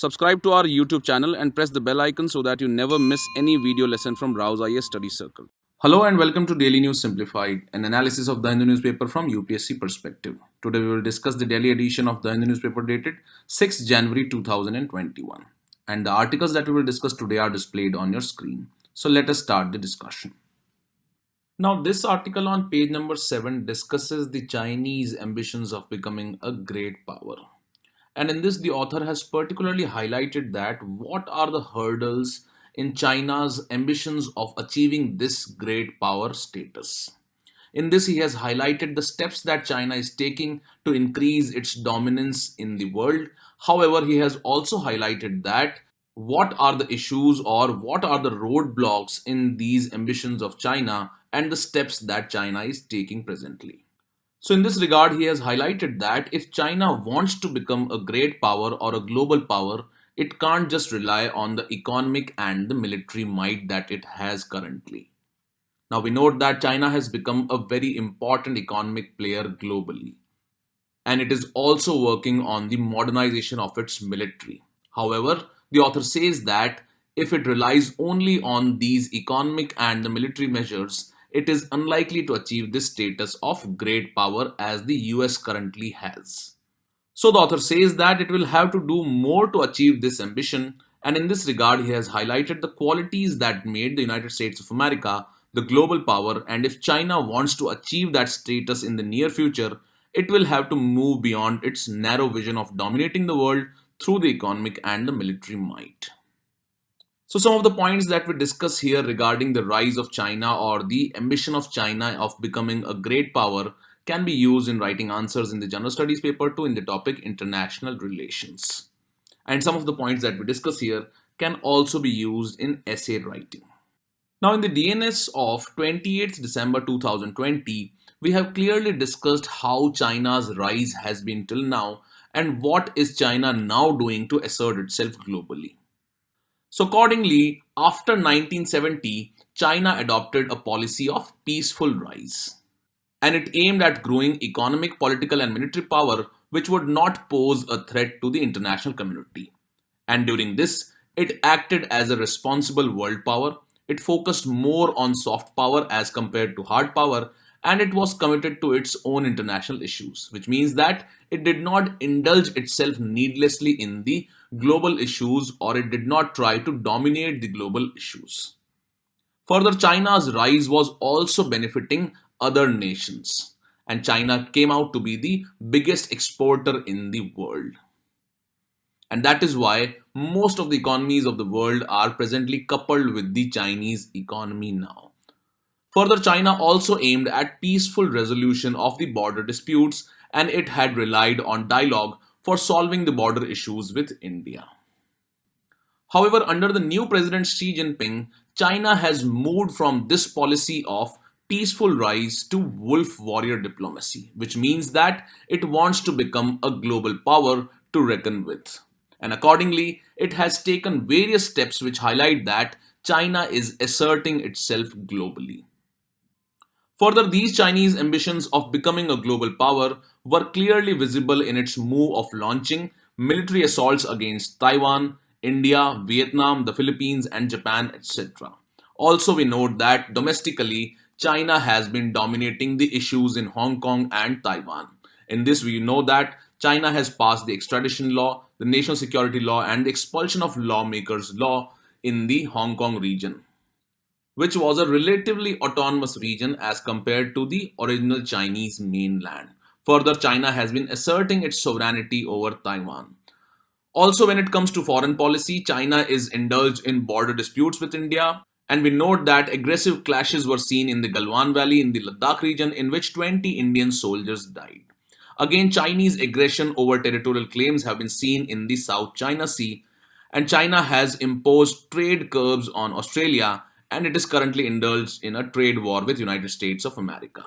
Subscribe to our YouTube channel and press the bell icon so that you never miss any video lesson from Rao's IAS Study Circle. Hello and welcome to Daily News Simplified, an analysis of the Hindu newspaper from UPSC perspective. Today we will discuss the daily edition of the Hindu newspaper dated 6 January 2021. And the articles that we will discuss today are displayed on your screen. So let us start the discussion. Now, this article on page number 7 discusses the Chinese ambitions of becoming a great power. And in this, the author has particularly highlighted that what are the hurdles in China's ambitions of achieving this great power status. In this, he has highlighted the steps that China is taking to increase its dominance in the world. However, he has also highlighted that what are the issues or what are the roadblocks in these ambitions of China and the steps that China is taking presently. So, in this regard, he has highlighted that if China wants to become a great power or a global power, it can't just rely on the economic and the military might that it has currently. Now, we note that China has become a very important economic player globally, and it is also working on the modernization of its military. However, the author says that if it relies only on these economic and the military measures, it is unlikely to achieve this status of great power as the US currently has. So the author says that it will have to do more to achieve this ambition, and in this regard, he has highlighted the qualities that made the United States of America the global power, and if China wants to achieve that status in the near future, it will have to move beyond its narrow vision of dominating the world through the economic and the military might. So, some of the points that we discuss here regarding the rise of China or the ambition of China of becoming a great power can be used in writing answers in the general studies paper 2 in the topic international relations. And some of the points that we discuss here can also be used in essay writing. Now, in the DNS of 28th December 2020, we have clearly discussed how China's rise has been till now and what is China now doing to assert itself globally. So, accordingly, after 1970, China adopted a policy of peaceful rise. And it aimed at growing economic, political, and military power which would not pose a threat to the international community. And during this, it acted as a responsible world power. It focused more on soft power as compared to hard power, and it was committed to its own international issues, which means that it did not indulge itself needlessly in the global issues or it did not try to dominate the global issues. Further, China's rise was also benefiting other nations, and China came out to be the biggest exporter in the world. And that is why most of the economies of the world are presently coupled with the Chinese economy now. Further, China also aimed at peaceful resolution of the border disputes and it had relied on dialogue for solving the border issues with India. However, under the new President Xi Jinping, China has moved from this policy of peaceful rise to wolf warrior diplomacy, which means that it wants to become a global power to reckon with. And accordingly, it has taken various steps which highlight that China is asserting itself globally. Further, these Chinese ambitions of becoming a global power were clearly visible in its move of launching military assaults against Taiwan, India, Vietnam, the Philippines, and Japan, etc. Also, we note that domestically, China has been dominating the issues in Hong Kong and Taiwan. In this, we know that China has passed the extradition law, the national security law, and the expulsion of lawmakers law in the Hong Kong region, which was a relatively autonomous region as compared to the original Chinese mainland. Further, China has been asserting its sovereignty over Taiwan. Also, when it comes to foreign policy, China is indulged in border disputes with India, and we note that aggressive clashes were seen in the Galwan Valley in the Ladakh region, in which 20 Indian soldiers died. Again, Chinese aggression over territorial claims have been seen in the South China Sea, and China has imposed trade curbs on Australia, and it is currently indulged in a trade war with United States of America.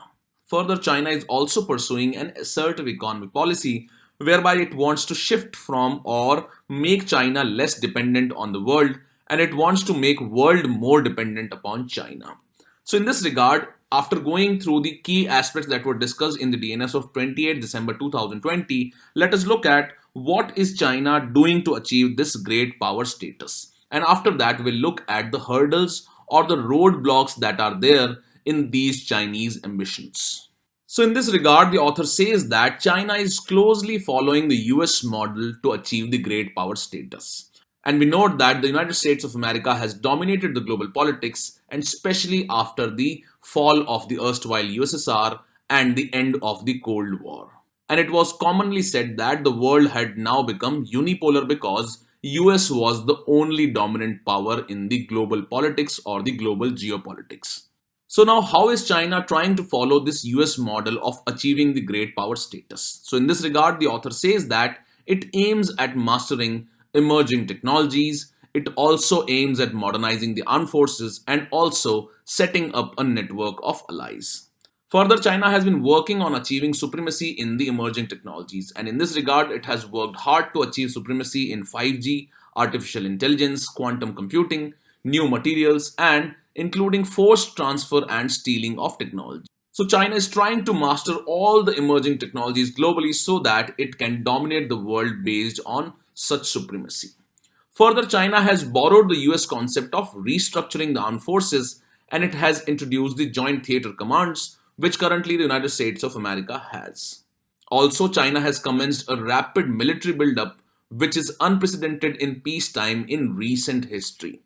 Further, China is also pursuing an assertive economic policy whereby it wants to shift from or make China less dependent on the world and it wants to make world more dependent upon China. So in this regard, after going through the key aspects that were discussed in the DNS of 28 December 2020, let us look at what is China doing to achieve this great power status? And after that, we'll look at the hurdles or the roadblocks that are there in these Chinese ambitions. So, in this regard, the author says that China is closely following the US model to achieve the great power status. And we note that the United States of America has dominated the global politics, and especially after the fall of the erstwhile USSR and the end of the Cold War. And it was commonly said that the world had now become unipolar because US was the only dominant power in the global politics or the global geopolitics. So now how is China trying to follow this US model of achieving the great power status? So in this regard, the author says that it aims at mastering emerging technologies, it also aims at modernizing the armed forces and also setting up a network of allies. Further, China has been working on achieving supremacy in the emerging technologies, and in this regard, it has worked hard to achieve supremacy in 5G, artificial intelligence, quantum computing, new materials, and including forced transfer and stealing of technology. So, China is trying to master all the emerging technologies globally so that it can dominate the world based on such supremacy. Further, China has borrowed the US concept of restructuring the armed forces and it has introduced the Joint Theater Commands, which currently the United States of America has. Also, China has commenced a rapid military buildup, which is unprecedented in peacetime in recent history.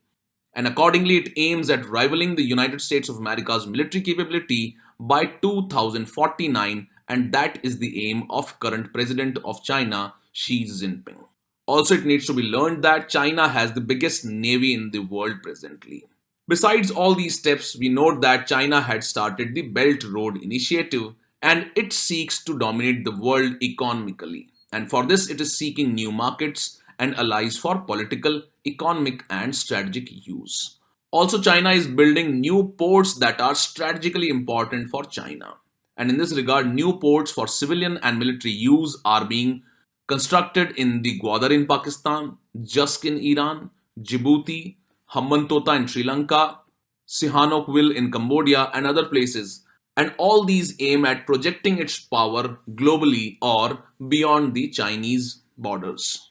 And accordingly, it aims at rivaling the United States of America's military capability by 2049, and that is the aim of current president of China, Xi Jinping. Also, it needs to be learned that China has the biggest navy in the world presently. Besides all these steps, we note that China had started the Belt Road Initiative and it seeks to dominate the world economically. And for this, it is seeking new markets and allies for political, economic, and strategic use. Also, China is building new ports that are strategically important for China. And in this regard, new ports for civilian and military use are being constructed in the Gwadar in Pakistan, Jusk in Iran, Djibouti, Hambantota in Sri Lanka, Sihanoukville in Cambodia, and other places. And all these aim at projecting its power globally or beyond the Chinese borders.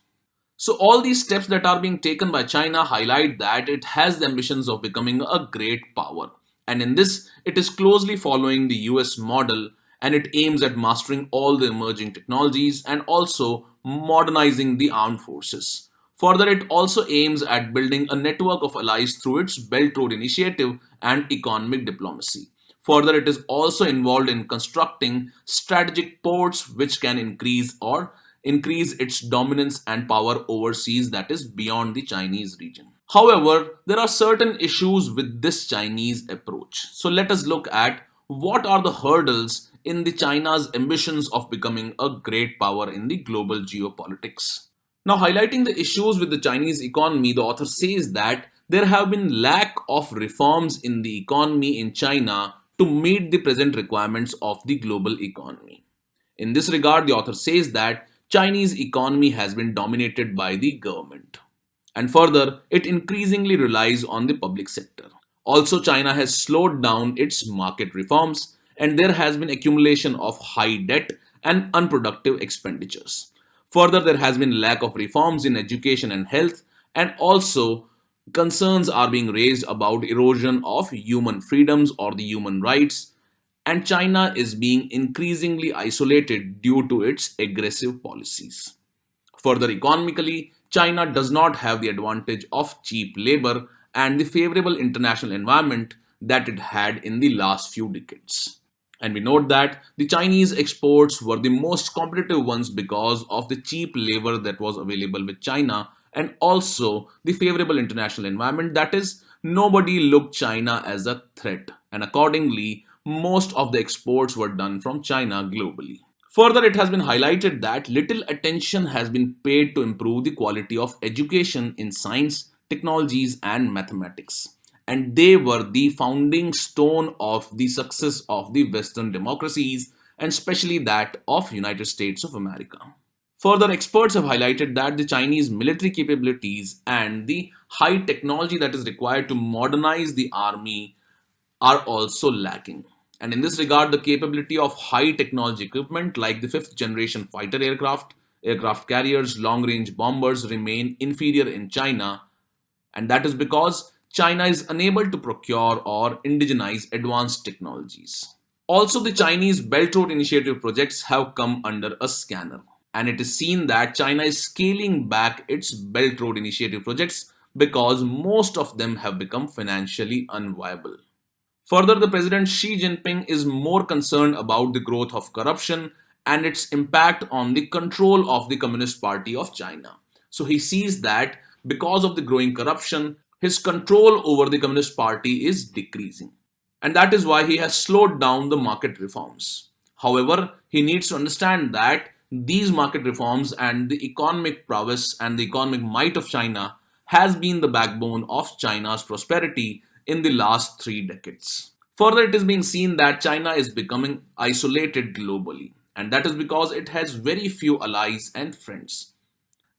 So, all these steps that are being taken by China highlight that it has the ambitions of becoming a great power. And in this, it is closely following the US model and it aims at mastering all the emerging technologies and also modernizing the armed forces. Further, it also aims at building a network of allies through its Belt Road Initiative and economic diplomacy. Further, it is also involved in constructing strategic ports which can increase its dominance and power overseas, that is beyond the Chinese region. However, there are certain issues with this Chinese approach. So let us look at what are the hurdles in the China's ambitions of becoming a great power in the global geopolitics. Now, highlighting the issues with the Chinese economy, the author says that there have been lack of reforms in the economy in China to meet the present requirements of the global economy. In this regard, the author says that Chinese economy has been dominated by the government. And further, it increasingly relies on the public sector. Also, China has slowed down its market reforms and there has been accumulation of high debt and unproductive expenditures. Further, there has been lack of reforms in education and health and also concerns are being raised about erosion of human freedoms or the human rights and China is being increasingly isolated due to its aggressive policies. Further, economically, China does not have the advantage of cheap labor and the favorable international environment that it had in the last few decades. And we note that the Chinese exports were the most competitive ones because of the cheap labor that was available with China and also the favorable international environment, that is, nobody looked China as a threat. And accordingly, most of the exports were done from China globally. Further, it has been highlighted that little attention has been paid to improve the quality of education in science, technologies, and mathematics. And they were the founding stone of the success of the Western democracies, and especially that of United States of America. Further, experts have highlighted that the Chinese military capabilities and the high technology that is required to modernize the army are also lacking. And in this regard, the capability of high technology equipment like the fifth generation fighter aircraft, aircraft carriers, long range bombers remain inferior in China, and that is because China is unable to procure or indigenize advanced technologies. Also, the Chinese Belt Road Initiative projects have come under a scanner, and it is seen that China is scaling back its Belt Road Initiative projects because most of them have become financially unviable. Further, the President Xi Jinping is more concerned about the growth of corruption and its impact on the control of the Communist Party of China. So he sees that because of the growing corruption, his control over the Communist Party is decreasing. And that is why he has slowed down the market reforms. However, he needs to understand that these market reforms and the economic prowess and the economic might of China has been the backbone of China's prosperity in the last 3 decades. Further, it is being seen that China is becoming isolated globally, and that is because it has very few allies and friends.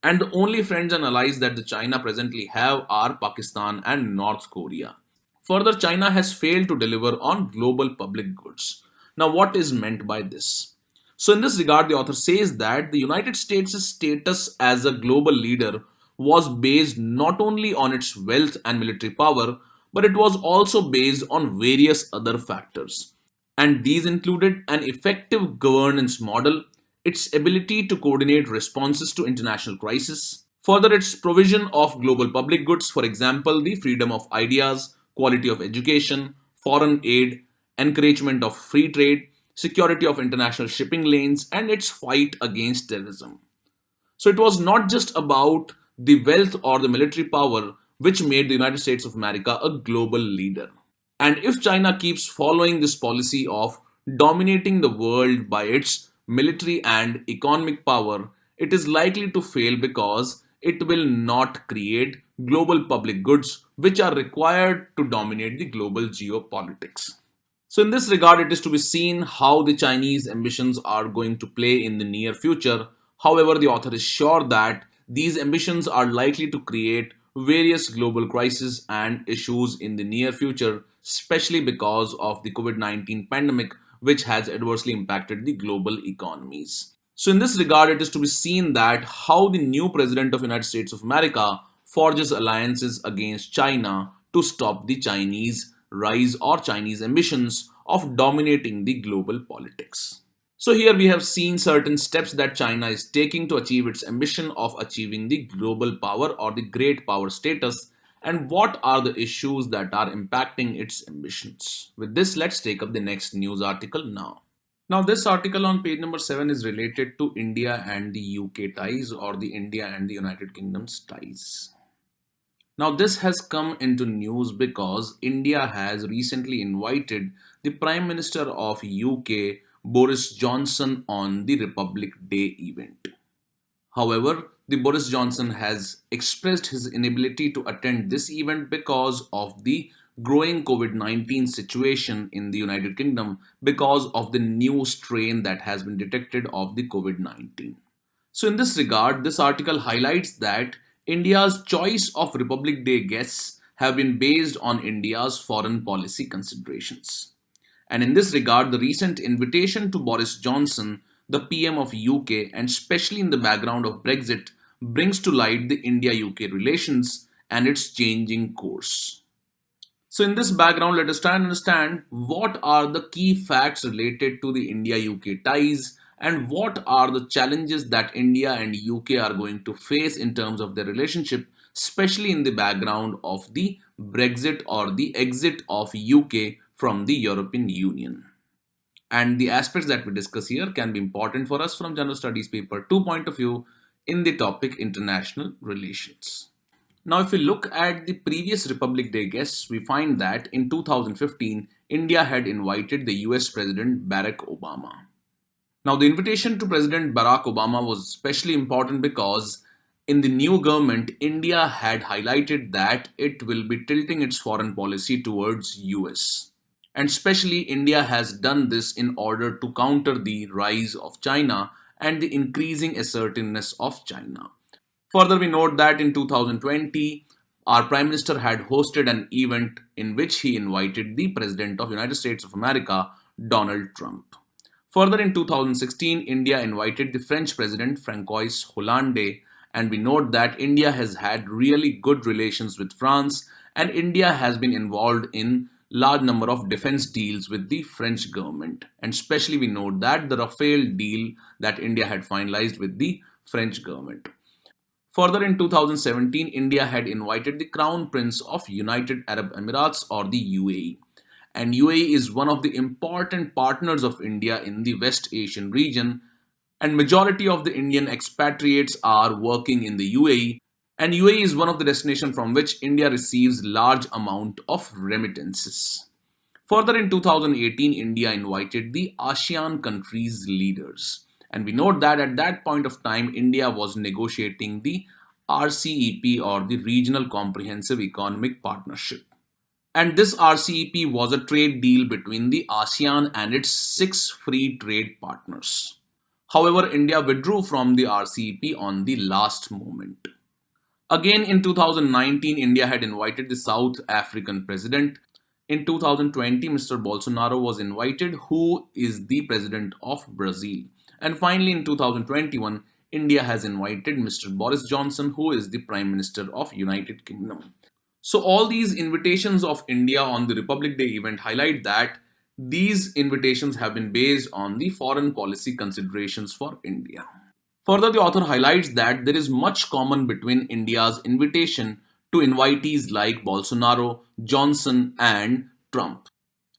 And the only friends and allies that the China presently have are Pakistan and North Korea. Further, China has failed to deliver on global public goods. Now, what is meant by this? So, in this regard, the author says that the United States' status as a global leader was based not only on its wealth and military power, but it was also based on various other factors. And these included an effective governance model, its ability to coordinate responses to international crises, further, its provision of global public goods, for example, the freedom of ideas, quality of education, foreign aid, encouragement of free trade, security of international shipping lanes, and its fight against terrorism. So it was not just about the wealth or the military power which made the United States of America a global leader. And if China keeps following this policy of dominating the world by its military and economic power, it is likely to fail because it will not create global public goods which are required to dominate the global geopolitics. So, in this regard, it is to be seen how the Chinese ambitions are going to play in the near future. However, the author is sure that these ambitions are likely to create various global crises and issues in the near future, especially because of the COVID 19 pandemic, which has adversely impacted the global economies. So, in this regard, it is to be seen that how the new president of United States of America forges alliances against China to stop the Chinese rise or Chinese ambitions of dominating the global politics. So here we have seen certain steps that China is taking to achieve its ambition of achieving the global power or the great power status, and what are the issues that are impacting its ambitions. With this, let's take up the next news article now. Now, this article on page number 7 is related to India and the UK ties or the India and the United Kingdom's ties. Now, this has come into news because India has recently invited the Prime Minister of UK, Boris Johnson, on the Republic Day event. However, the Boris Johnson has expressed his inability to attend this event because of the growing COVID-19 situation in the United Kingdom because of the new strain that has been detected of the COVID-19. So, in this regard, this article highlights that India's choice of Republic Day guests have been based on India's foreign policy considerations. And in this regard, the recent invitation to Boris Johnson, the PM of UK, and especially in the background of Brexit, brings to light the India UK relations and its changing course. So, in this background, let us try and understand what are the key facts related to the India UK ties and what are the challenges that India and UK are going to face in terms of their relationship, especially in the background of the Brexit or the exit of UK from the European Union. And the aspects that we discuss here can be important for us from General Studies paper 2 point of view in the topic international relations. Now, if we look at the previous Republic Day guests, we find that in 2015, India had invited the US President Barack Obama. Now, the invitation to President Barack Obama was especially important because in the new government, India had highlighted that it will be tilting its foreign policy towards US. And especially India has done this in order to counter the rise of China and the increasing assertiveness of China. Further, we note that in 2020, our Prime Minister had hosted an event in which he invited the President of United States of America, Donald Trump. Further, in 2016, India invited the French President Francois Hollande, and we note that India has had really good relations with France, and India has been involved in large number of defense deals with the French government. And especially we note that the Rafale deal that India had finalized with the French government. Further, in 2017, India had invited the Crown Prince of United Arab Emirates or the UAE. And UAE is one of the important partners of India in the West Asian region, and majority of the Indian expatriates are working in the UAE, and UAE is one of the destinations from which India receives large amount of remittances. Further, in 2018, India invited the ASEAN countries' leaders. And we note that at that point of time, India was negotiating the RCEP or the Regional Comprehensive Economic Partnership. And this RCEP was a trade deal between the ASEAN and its six free trade partners. However, India withdrew from the RCEP on the last moment. Again, in 2019, India had invited the South African president. In 2020, Mr. Bolsonaro was invited, who is the president of Brazil. And finally, in 2021, India has invited Mr. Boris Johnson, who is the Prime Minister of United Kingdom. So all these invitations of India on the Republic Day event highlight that these invitations have been based on the foreign policy considerations for India. Further, the author highlights that there is much common between India's invitation to invitees like Bolsonaro, Johnson, and Trump.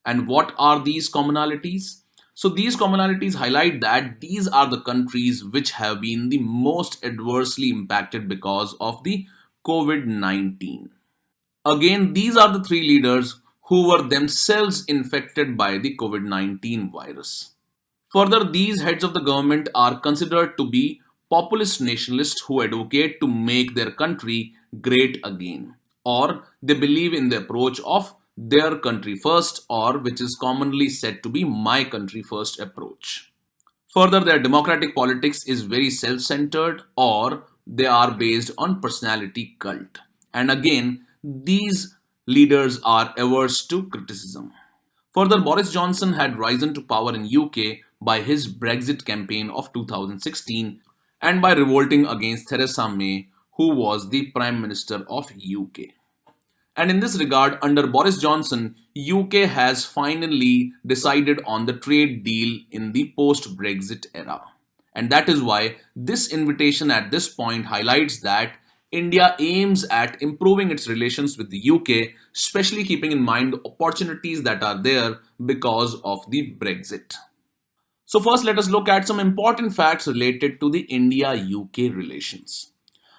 And what are these commonalities? So, these commonalities highlight that these are the countries which have been the most adversely impacted because of the COVID 19. Again, these are the three leaders who were themselves infected by the COVID 19 virus. Further, these heads of the government are considered to be populist nationalists who advocate to make their country great again, or they believe in the approach of their country first, or which is commonly said to be my country first approach. Further, their democratic politics is very self centered, or they are based on personality cult. And again, these leaders are averse to criticism. Further, Boris Johnson had risen to power in UK by his Brexit campaign of 2016 and by revolting against Theresa May, who was the Prime Minister of UK. And in this regard, under Boris Johnson, UK has finally decided on the trade deal in the post Brexit era. And that is why this invitation at this point highlights that India aims at improving its relations with the UK, especially keeping in mind the opportunities that are there because of the Brexit. So, first, let us look at some important facts related to the India UK relations.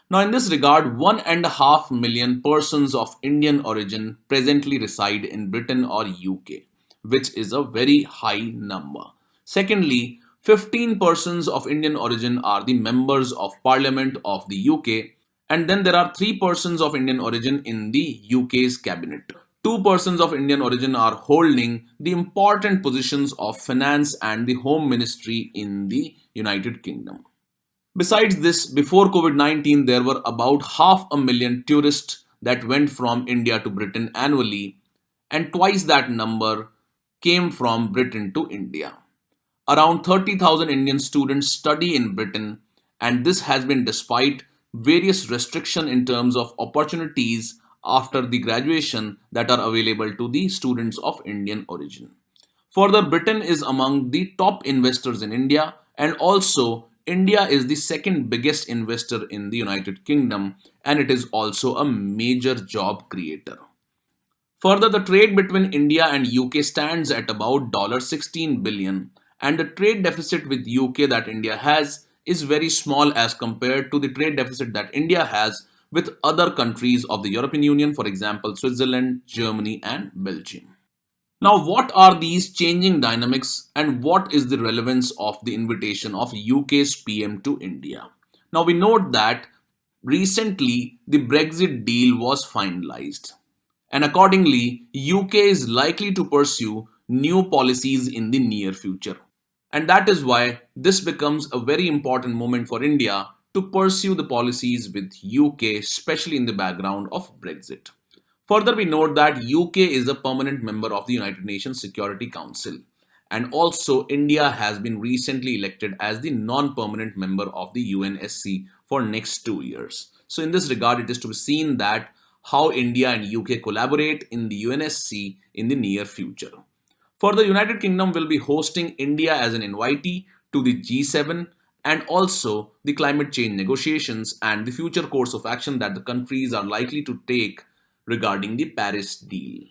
Now, in this regard, 1.5 million persons of Indian origin presently reside in Britain or UK, which is a very high number. Secondly, 15 persons of Indian origin are the members of Parliament of the UK, and then there are 3 persons of Indian origin in the UK's cabinet. 2 persons of Indian origin are holding the important positions of finance and the home ministry in the United Kingdom. Besides this, before COVID 19, there were about 500,000 tourists that went from India to Britain annually, and twice that number came from Britain to India. Around 30,000 Indian students study in Britain, and this has been despite various restrictions in terms of opportunities after the graduation that are available to the students of Indian origin. Further, Britain is among the top investors in India, and also India is the second biggest investor in the United Kingdom, and it is also a major job creator. Further, the trade between India and UK stands at about $16 billion, and the trade deficit with UK that India has is very small as compared to the trade deficit that India has with other countries of the European Union, for example, Switzerland, Germany, and Belgium. Now, what are these changing dynamics and what is the relevance of the invitation of UK's PM to India? Now, we note that recently the Brexit deal was finalized, and accordingly, UK is likely to pursue new policies in the near future. And that is why this becomes a very important moment for India to pursue the policies with UK, especially in the background of Brexit. Further, we note that UK is a permanent member of the United Nations Security Council, And also, India has been recently elected as the non-permanent member of the UNSC for next 2 years. So in this regard, it is to be seen that how India and UK collaborate in the UNSC in the near future. For the United Kingdom will be hosting India as an invitee to the G7 and also the climate change negotiations and the future course of action that the countries are likely to take regarding the Paris deal.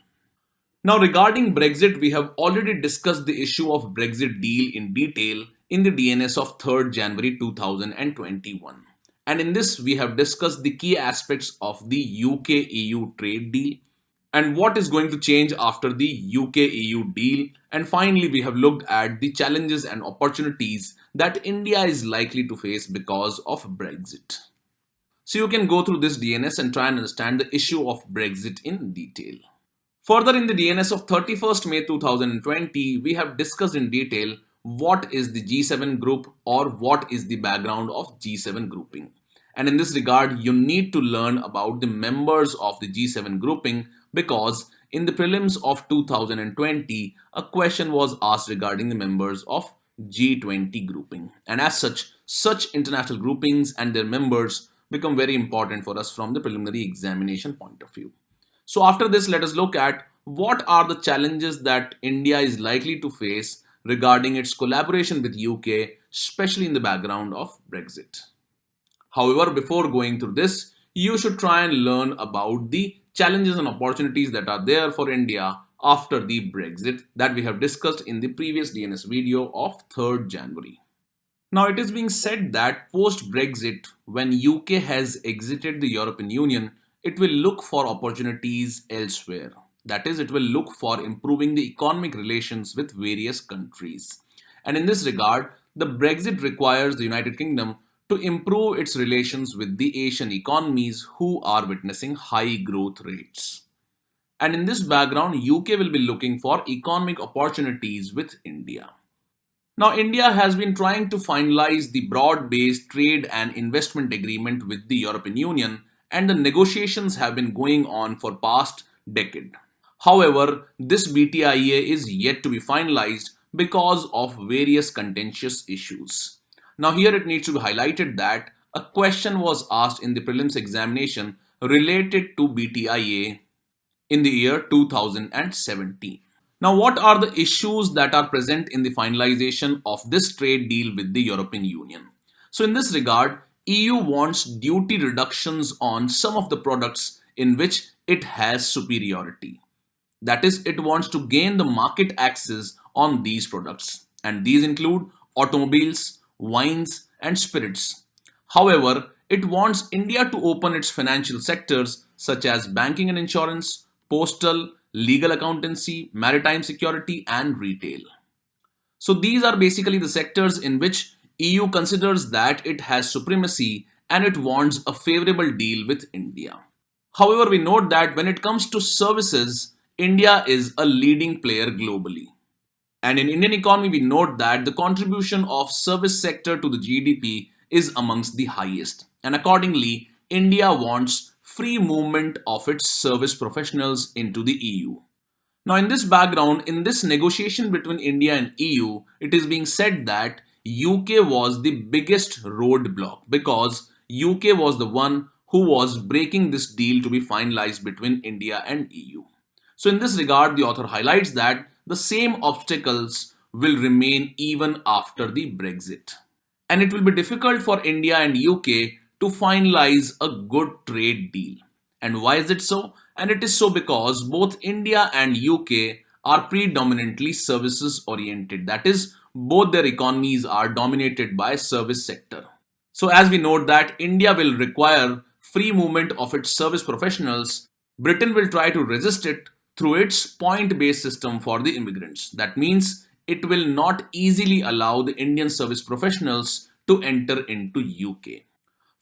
Now, regarding Brexit, we have already discussed the issue of Brexit deal in detail in the DNS of 3rd January 2021. And in this, we have discussed the key aspects of the UK EU trade deal and what is going to change after the UK EU deal. And finally, we have looked at the challenges and opportunities that India is likely to face because of Brexit. So you can go through this DNS and try and understand the issue of Brexit in detail. Further, in the DNS of 31st May 2020, we have discussed in detail what is the G7 group or what is the background of G7 grouping. And in this regard, you need to learn about the members of the G7 grouping because in the prelims of 2020, a question was asked regarding the members of G20 grouping. And as such international groupings and their members become very important for us from the preliminary examination point of view. So after this, let us look at what are the challenges that India is likely to face regarding its collaboration with UK, especially in the background of Brexit. However, before going through this, you should try and learn about the challenges and opportunities that are there for India after the Brexit that we have discussed in the previous DNS video of 3rd January. Now, it is being said that post-Brexit, when UK has exited the European Union, it will look for opportunities elsewhere. That is, it will look for improving the economic relations with various countries. And in this regard, the Brexit requires the United Kingdom to improve its relations with the Asian economies who are witnessing high growth rates. And in this background, UK will be looking for economic opportunities with India. Now, India has been trying to finalize the broad-based trade and investment agreement with the European Union, and the negotiations have been going on for past decade. However, this BTIA is yet to be finalized because of various contentious issues. Now, here it needs to be highlighted that a question was asked in the prelims examination related to BTIA in the year 2017. Now, what are the issues that are present in the finalization of this trade deal with the European Union? So, in this regard, EU wants duty reductions on some of the products in which it has superiority. That is, it wants to gain the market access on these products, and these include automobiles, wines, and spirits. However, it wants India to open its financial sectors such as banking and insurance, postal, legal accountancy, maritime security, and retail. So these are basically the sectors in which EU considers that it has supremacy and it wants a favorable deal with India. However, we note that when it comes to services, India is a leading player globally. And in Indian economy, we note that the contribution of service sector to the GDP is amongst the highest. And accordingly, India wants free movement of its service professionals into the EU. Now, in this background, in this negotiation between India and EU, it is being said that UK was the biggest roadblock because UK was the one who was breaking this deal to be finalized between India and EU. So in this regard, the author highlights that the same obstacles will remain even after the Brexit. And it will be difficult for India and UK to finalize a good trade deal. And why is it so? And it is so because both India and UK are predominantly services oriented. That is, both their economies are dominated by service sector. So as we note that India will require free movement of its service professionals, Britain will try to resist it through its point-based system for the immigrants. That means it will not easily allow the Indian service professionals to enter into UK.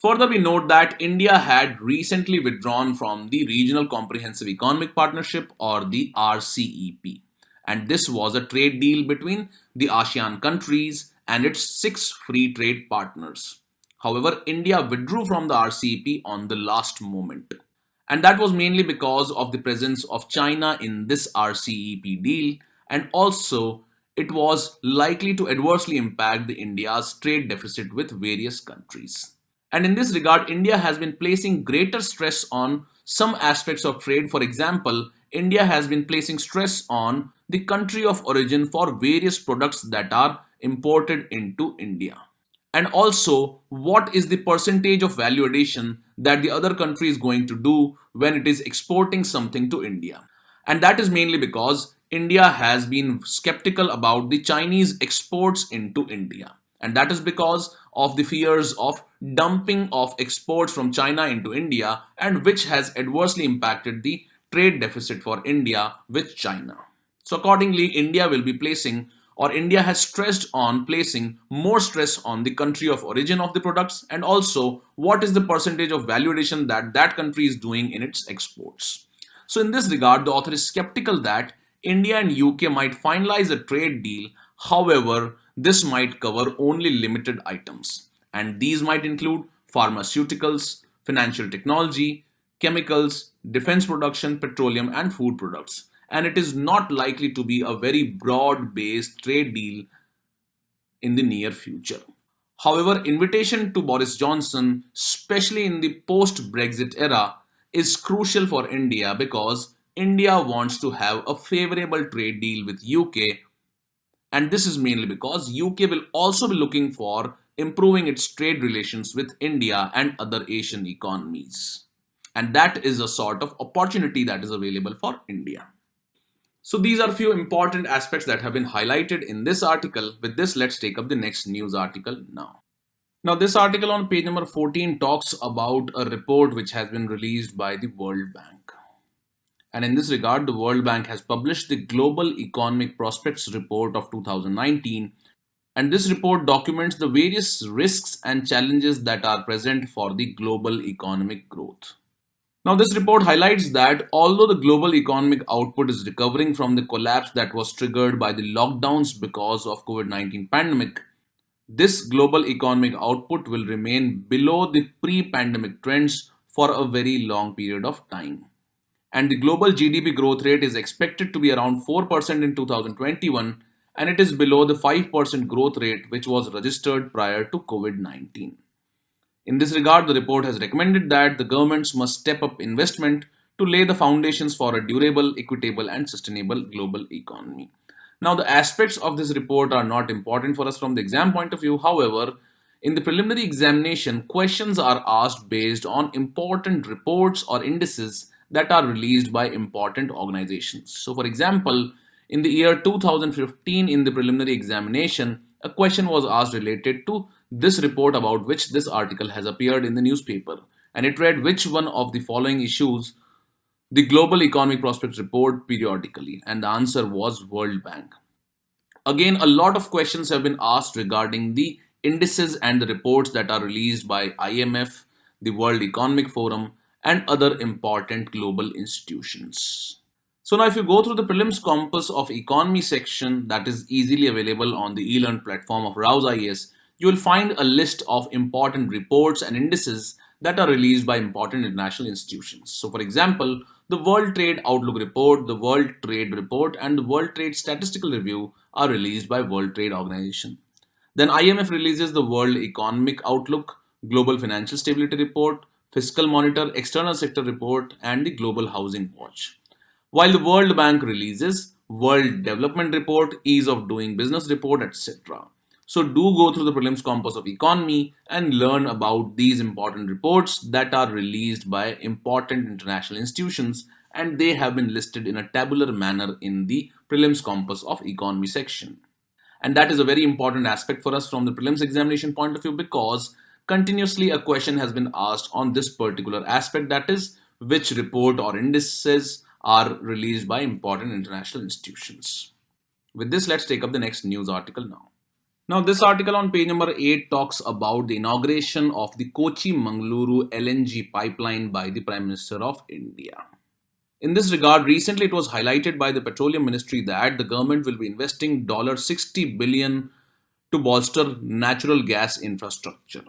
Further, we note that India had recently withdrawn from the Regional Comprehensive Economic Partnership or the RCEP. And this was a trade deal between the ASEAN countries and its 6 free trade partners. However, India withdrew from the RCEP on the last moment. And that was mainly because of the presence of China in this RCEP deal, and also it was likely to adversely impact the India's trade deficit with various countries. And in this regard, India has been placing greater stress on some aspects of trade. For example, India has been placing stress on the country of origin for various products that are imported into India. And also, what is the percentage of value addition that the other country is going to do when it is exporting something to India? And that is mainly because India has been skeptical about the Chinese exports into India. And that is because of the fears of dumping of exports from China into India, and which has adversely impacted the trade deficit for India with China. So accordingly, India will be placing, or India has stressed on placing more stress on the country of origin of the products, and also what is the percentage of value addition that that country is doing in its exports. So in this regard, the author is skeptical that India and UK might finalize a trade deal. However, this might cover only limited items, and these might include pharmaceuticals, financial technology, chemicals, defense production, petroleum, and food products. And it is not likely to be a very broad based trade deal in the near future. However, invitation to Boris Johnson, especially in the post Brexit era, is crucial for India because India wants to have a favorable trade deal with UK, and this is mainly because UK will also be looking for improving its trade relations with India and other Asian economies. And that is a sort of opportunity that is available for India. So these are few important aspects that have been highlighted in this article. With this, let's take up the next news article now. Now, this article on page number 14 talks about a report which has been released by the World Bank. And in this regard, the World Bank has published the Global Economic Prospects Report of 2019. And this report documents the various risks and challenges that are present for the global economic growth. Now, this report highlights that although the global economic output is recovering from the collapse that was triggered by the lockdowns because of COVID-19 pandemic, this global economic output will remain below the pre-pandemic trends for a very long period of time. And the global GDP growth rate is expected to be around 4% in 2021, and it is below the 5% growth rate which was registered prior to COVID-19. In this regard, the report has recommended that the governments must step up investment to lay the foundations for a durable, equitable, and sustainable global economy. Now, the aspects of this report are not important for us from the exam point of view. However, in the preliminary examination, questions are asked based on important reports or indices that are released by important organizations. So, for example, in the year 2015, in the preliminary examination, a question was asked related to this report about which this article has appeared in the newspaper. And it read, which one of the following issues the Global Economic Prospects Report periodically? And the answer was World Bank. Again, a lot of questions have been asked regarding the indices and the reports that are released by IMF, the World Economic Forum, and other important global institutions. So now if you go through the prelims compass of economy section that is easily available on the eLearn platform of Rouse IAS, you will find a list of important reports and indices that are released by important international institutions. So for example, the World Trade Outlook Report, the World Trade Report, and the World Trade Statistical Review are released by World Trade Organization. Then IMF releases the World Economic Outlook, Global Financial Stability Report, Fiscal Monitor, External Sector Report, and the Global Housing Watch. While the World Bank releases World Development Report, Ease of Doing Business Report, etc. So do go through the prelims compass of economy and learn about these important reports that are released by important international institutions, and they have been listed in a tabular manner in the prelims compass of economy section. And that is a very important aspect for us from the prelims examination point of view, because continuously a question has been asked on this particular aspect, that is, which report or indices are released by important international institutions. With this, let's take up the next news article now. Now, this article on page number 8 talks about the inauguration of the Kochi-Mangaluru LNG pipeline by the Prime Minister of India. In this regard, recently it was highlighted by the Petroleum Ministry that the government will be investing $60 billion to bolster natural gas infrastructure.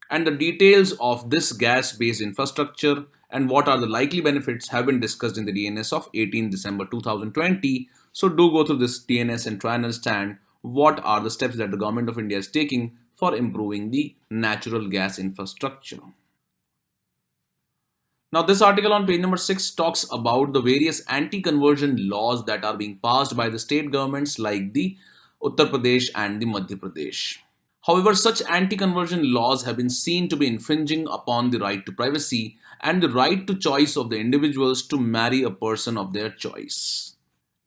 And the details of this gas-based infrastructure and what are the likely benefits have been discussed in the DNS of 18 December 2020. So do go through this DNS and try and understand what are the steps that the government of India is taking for improving the natural gas infrastructure. Now, this article on page number 6 talks about the various anti-conversion laws that are being passed by the state governments like the Uttar Pradesh and the Madhya Pradesh. However, such anti-conversion laws have been seen to be infringing upon the right to privacy and the right to choice of the individuals to marry a person of their choice.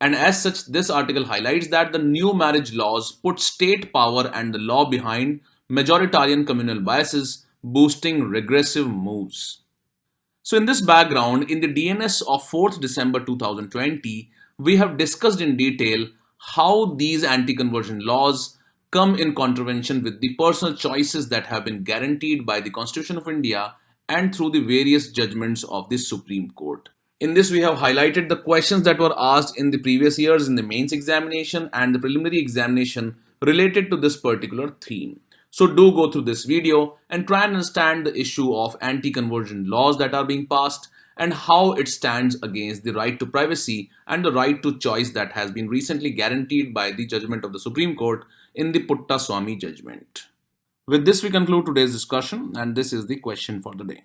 And as such, this article highlights that the new marriage laws put state power and the law behind majoritarian communal biases, boosting regressive moves. So, in this background, in the DNS of 4th December 2020, we have discussed in detail how these anti conversion laws come in contravention with the personal choices that have been guaranteed by the Constitution of India and through the various judgments of the Supreme Court. In this, we have highlighted the questions that were asked in the previous years in the mains examination and the preliminary examination related to this particular theme. So do go through this video and try and understand the issue of anti-conversion laws that are being passed and how it stands against the right to privacy and the right to choice that has been recently guaranteed by the judgment of the Supreme Court in the Puttaswamy judgment. With this, we conclude today's discussion, and this is the question for the day.